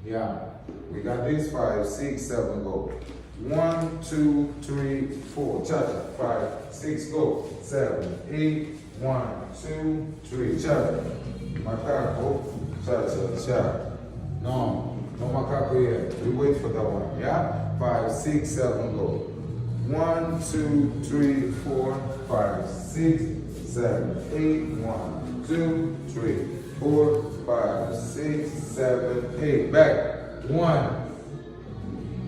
Yeah. We got this 5, 6, 7, go. 1, 2, 3, 4. Cha-cha. 5, 6, go. 7, 8, 1, 2, 3. Cha-cha. Macaco. Cha-cha, cha. No macaco yet. We wait for that one. Yeah? 5, 6, 7, go. 1, 2, 3, 4, 5, 6, 7, 8, 1, 2, 3, 4, 5, 6, 7, 8. Back. 1.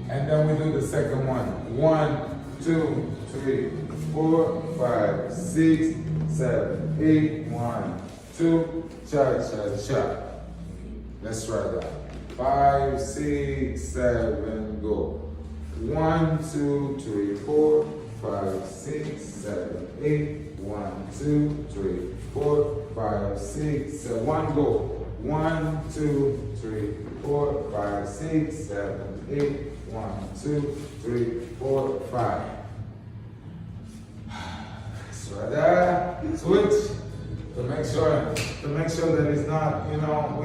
And then we do the second one. 1, 2, 3, 4, 5, 6, 7, 8, 1, 2, cha, cha, cha. Let's try that. 5, 6, 7, go. 1, 2, 3, 4, 5, 6, 7, 8, 1, 2, 3, 4, 5, 6, 7, 1, go. 1, 2, 3, 4, 5, 6, 7, 8, 1, 2, 3, 4, 5. So that switch to make sure that it's not, we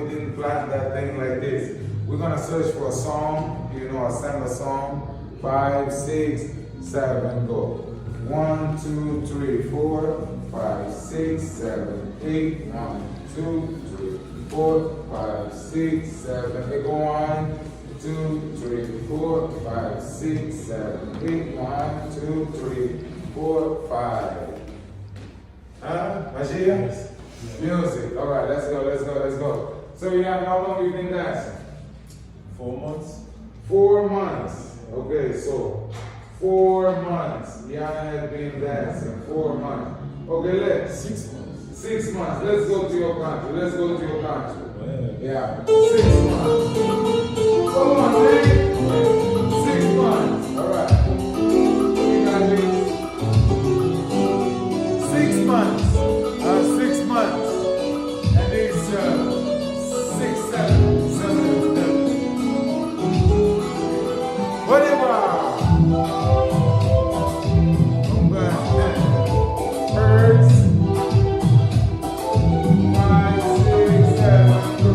didn't plan that thing like this. We're gonna search for a song, sing a song. 5, 6, 7, go. 1, 2, 3, 4, 5, 6, 7, 8, 1, 2, 3, 4, 5, 6, 7, 8, go on. 2, 3, 4, 5, 6, 7, 8, 1, 2, 3, 4, 5. Machine? Yes. Music. All right, let's go. So, Yann, how long you been dancing? 4 months. 4 months. Okay, so 4 months. Yann has been dancing 4 months. Okay, let's. 6 months. 6 months. Let's go to your country. Yeah. 6 months. Come on, man. 6 months. All right. We got this. 6 months. 6 months. And it's 6, 7, 7, 8. Whatever. Come back. Birds. 5, 6, 7, go.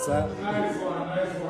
sir. Nice one, nice one.